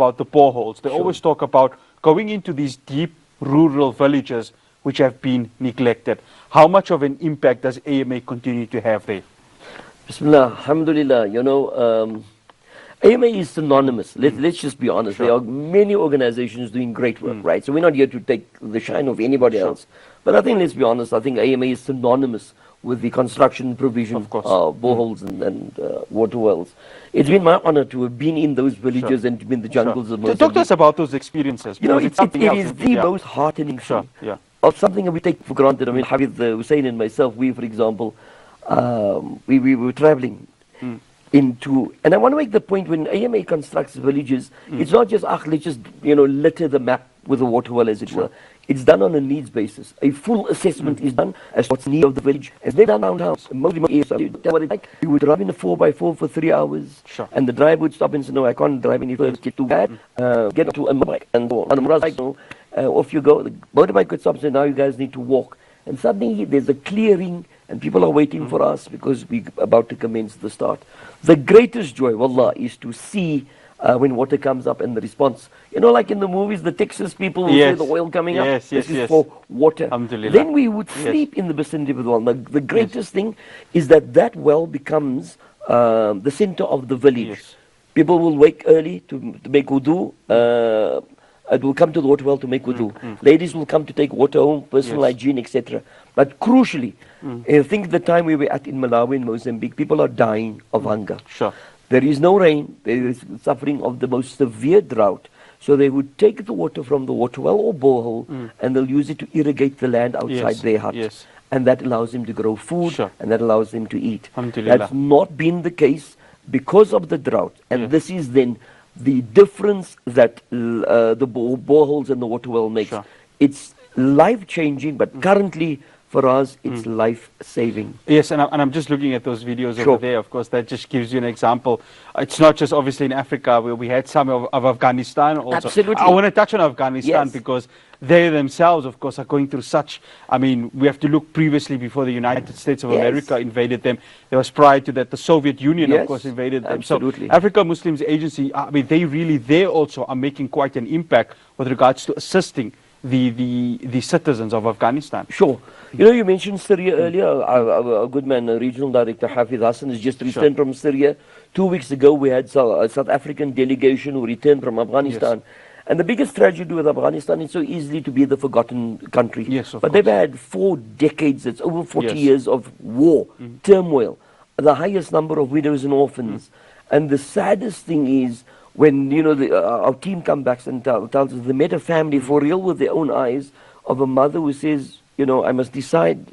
about the boreholes. They Sure. always talk about going into these deep rural villages which have been neglected. How much of an impact does AMA continue to have there? Bismillah, alhamdulillah, AMA is synonymous. Let's just be honest. Sure. There are many organizations doing great work, right? So we're not here to take the shine of anybody else. But I think, let's be honest, I think AMA is synonymous with the construction provision Of course. boreholes and water wells. It's been my honor to have been in those villages and to be in the jungles of Talk Mozambique. to us about those experiences. because It something else, is the yeah. most heartening Sure, thing yeah. of something that we take for granted. I mean, Hafid Hussein and myself, we, for example, we were traveling into, and I want to make the point, when AMA constructs villages, it's not just, let's just, litter the map with a water well, as it were. It's done on a needs basis. A full assessment is done as to what's the need of the village. As they've done downtown, most areas, what it's like. We would drive in a 4x4 for 3 hours, Sure. and the driver would stop and say, no, I can't drive any further, it's too bad. Get to a motorbike, and go on a motorbike, off you go. The motorbike would stop and say, now you guys need to walk. And suddenly there's a clearing, and people are waiting for us because we're about to commence the start. The greatest joy, wallah, is to see when water comes up and the response. Like in the movies, the Texas people will say the oil coming up. Yes, This is yes. for water. Alhamdulillah. Then we would sleep in the vicinity of the well. The greatest thing is that well becomes the center of the village. Yes. People will wake early to make wudu. Will come to the water well to make wudu. Ladies will come to take water home, personal hygiene, etc. But crucially, I think the time we were at in Malawi and Mozambique, people are dying of hunger. Sure. There is no rain. There is suffering of the most severe drought. So they would take the water from the water well or borehole and they'll use it to irrigate the land outside their hut. Yes. And that allows them to grow food and that allows them to eat. Alhamdulillah. That's not been the case because of the drought. And this is then the difference that the boreholes and the water well makes. Sure. It's life-changing, but currently for us, it's life-saving. Yes, and I'm just looking at those videos over there. Of course, that just gives you an example. It's not just obviously in Africa where we had some of Afghanistan also. Absolutely. I want to touch on Afghanistan because they themselves, of course, are going through such. I mean, we have to look previously before the United States of America invaded them. There was prior to that the Soviet Union, of course, invaded them. Absolutely. So Africa Muslims Agency, I mean, they really there also are making quite an impact with regards to assisting the citizens of Afghanistan. Sure. You mentioned Syria earlier. Our good man, Regional Director Hafid Hassan, has just returned from Syria. 2 weeks ago, we had a South African delegation who returned from Afghanistan. And the biggest tragedy with Afghanistan is so easily to be the forgotten country. Yes, of but course. they've had 4 decades, it's over 40 years of war, turmoil, the highest number of widows and orphans. And the saddest thing is when, our team comes back and tells us they met a family for real with their own eyes of a mother who says, I must decide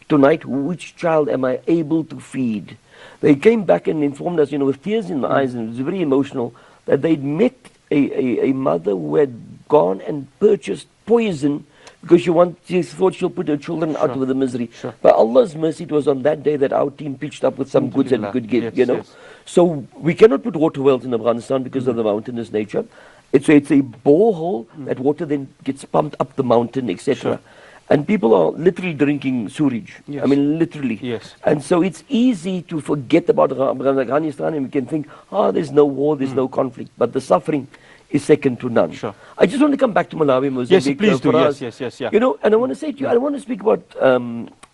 tonight which child am I able to feed. They came back and informed us, with tears in the eyes, and it was very emotional, that they'd met a mother who had gone and purchased poison because she thought she'll put her children out of the misery. By Allah's mercy, it was on that day that our team pitched up with some goods and good gift, So we cannot put water wells in Afghanistan because of the mountainous nature. It's a borehole, that water then gets pumped up the mountain, etc. And people are literally drinking sewage. I mean, literally. And so it's easy to forget about Afghanistan and we can think, there's no war, there's no conflict. But the suffering is second to none. I just want to come back to Malawi, Mozambique. Yes, please do. Yes. And I want to say to you, I don't want to speak about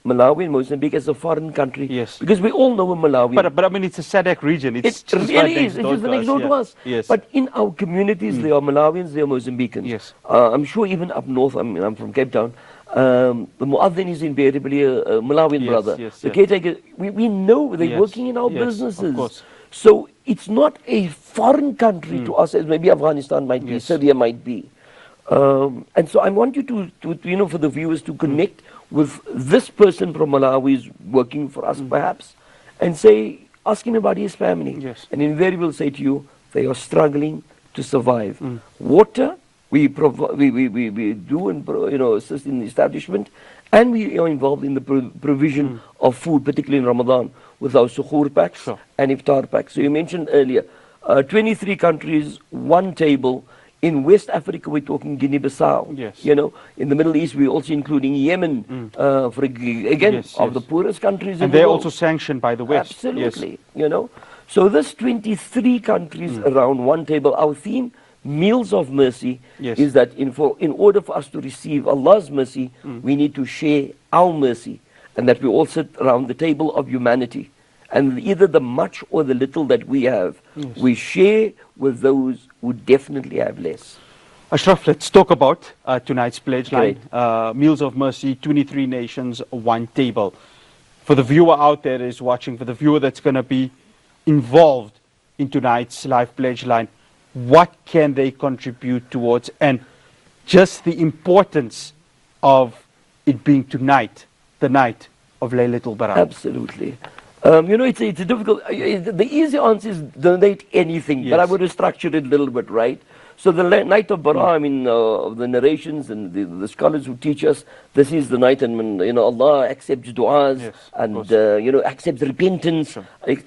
Malawi and Mozambique as a foreign country. Because we all know Malawi. But I mean, it's a SADC region. It's it really is. It's just next door to us. But in our communities, there are Malawians, there are Mozambicans. I'm sure even up north, I'm from Cape Town, the Muaddin is invariably a Malawian brother. The caretaker, we know they're working in our businesses. Of course. So it's not a foreign country to us as maybe Afghanistan might be, Syria might be. And so I want you to for the viewers to connect with this person from Malawi who's working for us perhaps, and ask him about his family. And invariably will say to you, they are struggling to survive. Water, we do and assist in the establishment, and we are involved in the provision of food, particularly in Ramadan, with our suhoor packs and iftar packs. So you mentioned earlier, 23 countries, 1 table. In West Africa, we're talking Guinea-Bissau. In the Middle East, we're also including Yemen, of the poorest countries in the world. And they're also sanctioned by the West. Absolutely. So this 23 countries around 1 table, our theme, Meals of mercy is that in order for us to receive Allah's mercy, we need to share our mercy, and that we all sit around the table of humanity. And either the much or the little that we have, we share with those who definitely have less. Ashraf, let's talk about tonight's pledge line. Meals of Mercy, 23 nations, one table. For the viewer out there that is watching, for the viewer that's going to be involved in tonight's live pledge line, what can they contribute towards, and just the importance of it being tonight, the night of Laylatul Barat? Absolutely. You know, it's a difficult, the easy answer is donate anything, but I would have structured it a little bit, right? So the night of Bara, I mean, the narrations and the scholars who teach us, this is the night, and you know, Allah accepts du'as, and you know, accepts repentance,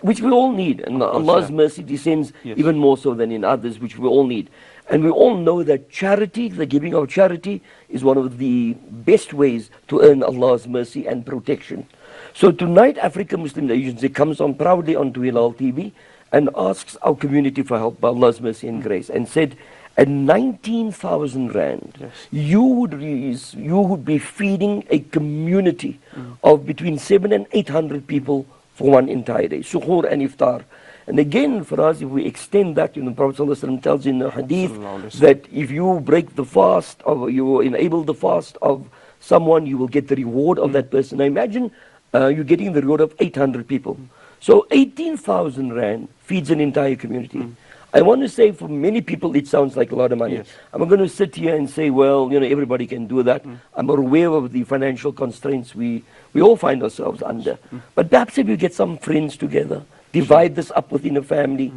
which we all need, and Allah's mercy descends even more so than in others, which we all need. And we all know that charity, the giving of charity, is one of the best ways to earn Allah's mercy and protection. So tonight, African Muslim Agency comes on proudly onto Hilal TV and asks our community for help by Allah's mercy and grace, and said, at 19,000 rand, you would be feeding a community of between 700 and 800 people for one entire day, suhoor and iftar. And again, for us, if we extend that, you know, Prophet ﷺ tells in the hadith that if you break the fast, or you enable the fast of someone, you will get the reward of that person. Now imagine you're getting the reward of 800 people. So 18,000 rand feeds an entire community. I want to say for many people it sounds like a lot of money. I'm not going to sit here and say, well, you know, everybody can do that. I'm aware of the financial constraints we all find ourselves under. But perhaps if you get some friends together, divide this up within a family,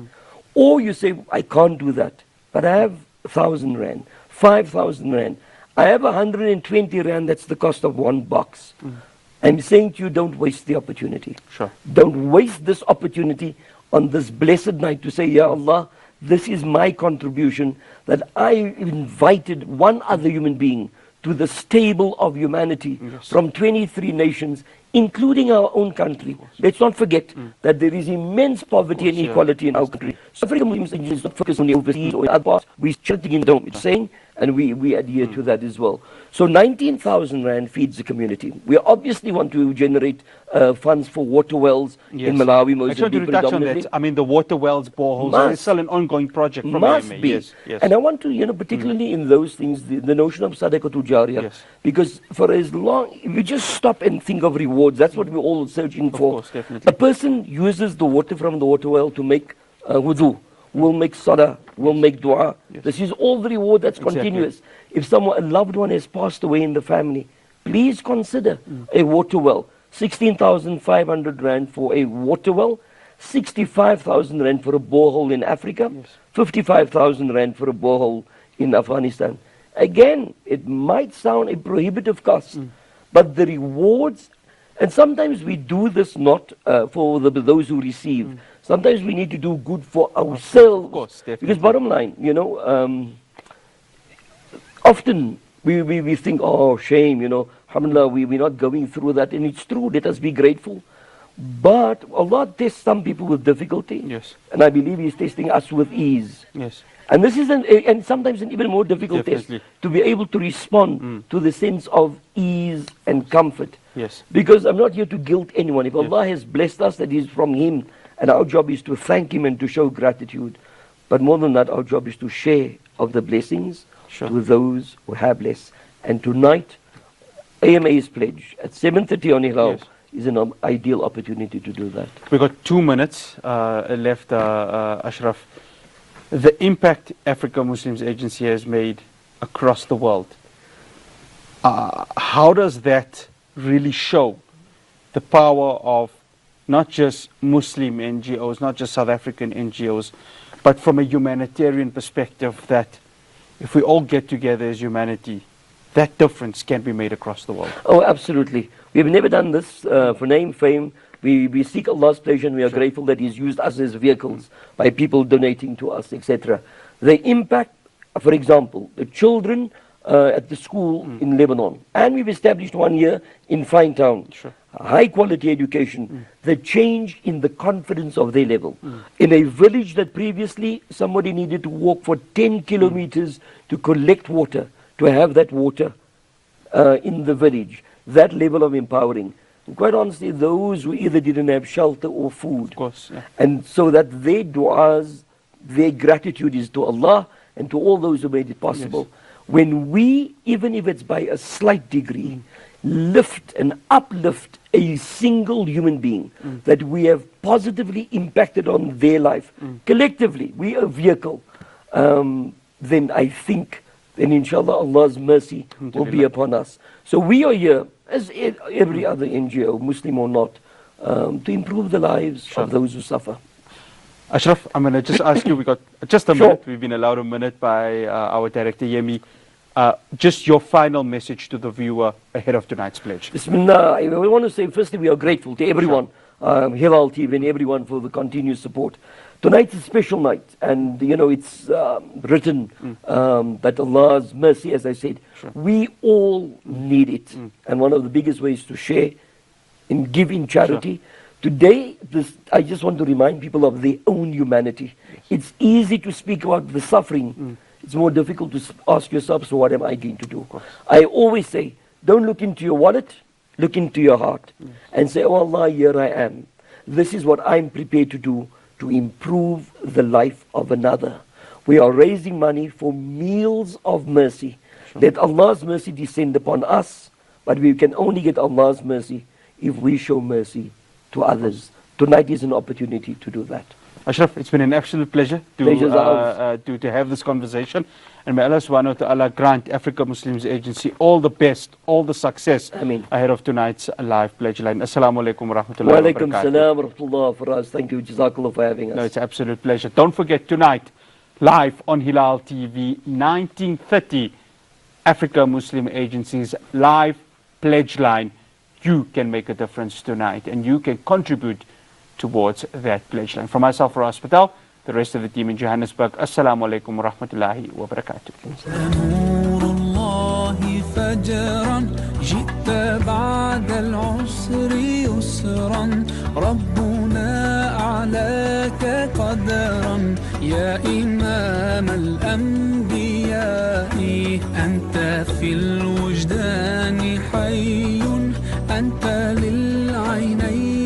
or you say, I can't do that, but I have 1,000 rand, 5,000 rand, I have 120 rand, that's the cost of one box. I'm saying to you, don't waste the opportunity. Don't waste this opportunity on this blessed night to say, Ya Allah, this is my contribution, that I invited one other human being to the stable of humanity from 23 nations, including our own country. Let's not forget that there is immense poverty and inequality in our country. So African Muslims is not focused on the overseas or other parts. We're shutting in dome, it's saying, and we adhere to that as well. So 19,000 rand feeds the community. We obviously want to generate funds for water wells in Malawi, Mozambique predominantly. I mean, the water wells, boreholes, it's still an ongoing project from must AMA. be. And I want to, you know, particularly in those things, the notion of sadaqatul jariyah, because for as long, if we just stop and think of rewards, that's what we're all searching for. Of course, definitely. A person uses the water from the water well to make wudu, will make salah, will make dua. This is all the reward that's continuous. If a loved one has passed away in the family, please consider a water well. 16,500 rand for a water well, 65,000 rand for a borehole in Africa, 55,000 rand for a borehole in Afghanistan. Again, it might sound a prohibitive cost, but the rewards, and sometimes we do this not for those who receive. Sometimes we need to do good for ourselves. Of course, definitely. Because bottom line, you know, often we think, oh, shame, you know, alhamdulillah, we're not going through that. And it's true, let us be grateful. But Allah tests some people with difficulty. And I believe He's testing us with ease. And this is and sometimes an even more difficult test, to be able to respond to the sense of ease and comfort. Because I'm not here to guilt anyone. If Allah has blessed us, that is from Him. And our job is to thank Him and to show gratitude. But more than that, our job is to share of the blessings with those who have less. And tonight, AMA's pledge at 7:30 on Hilal is an ideal opportunity to do that. We've got 2 minutes left, Ashraf. The impact Africa Muslims Agency has made across the world, how does that really show the power of not just Muslim NGOs, not just South African NGOs, but from a humanitarian perspective, that if we all get together as humanity, that difference can be made across the world? Oh, absolutely. We've never done this for name, fame. We seek Allah's pleasure, and we are grateful that He's used us as vehicles by people donating to us, etc. The impact, for example, the children at the school in Lebanon. And we've established one here in Fine Town. Sure. High quality education, the change in the confidence of their level. In a village that previously somebody needed to walk for 10 kilometers to collect water, to have that water in the village, that level of empowering. And quite honestly, those who either didn't have shelter or food. Of course, yeah. And so that their du'as, their gratitude is to Allah and to all those who made it possible. Yes. When we, even if it's by a slight degree, lift and uplift a single human being that we have positively impacted on their life, collectively, we are a vehicle, then I think, then inshallah Allah's mercy will be upon us. So we are here, as every other NGO, Muslim or not, to improve the lives of those who suffer. Ashraf, I'm going to just ask you, we got just a Sure. minute. We've been allowed a minute by our director, Yemi. Just your final message to the viewer ahead of tonight's pledge. Bismillah. I want to say, firstly, we are grateful to everyone, Hilal TV and everyone for the continuous support. Tonight's a special night, and you know, it's written that Allah's mercy, as I said, we all need it. And one of the biggest ways to share and give in charity. Today, I just want to remind people of their own humanity. It's easy to speak about the suffering. It's more difficult to ask yourself, so what am I going to do? I always say, don't look into your wallet, look into your heart. And say, oh Allah, here I am. This is what I'm prepared to do to improve the life of another. We are raising money for meals of mercy. Let Allah's mercy descend upon us, but we can only get Allah's mercy if we show mercy to others. Tonight is an opportunity to do that. Ashraf, it's been an absolute pleasure to have this conversation. And may Allah subhanahu wa ta'ala grant Africa Muslims Agency all the best, all the success ahead of tonight's live pledge line. Assalamu alaikum wa rahmatullahi wa Wa alaikum barakatuh. salam wa rahmatullah for us. Thank you, Jazakallah, for having us. No, it's an absolute pleasure. Don't forget tonight, live on Hilal TV, 1930, Africa Muslim Agency's live pledge line. You can make a difference tonight, and you can contribute towards that pledge line. From myself, Ras Patel, the rest of the team in Johannesburg, Assalamu alaikum wa rahmatullahi wa barakatuh. نور الله فجرا جئت بعد العسر يسرا ربنا أعلاك قدرا يا إمام الأنبياء أنت في الوجدان حي أنت للعينين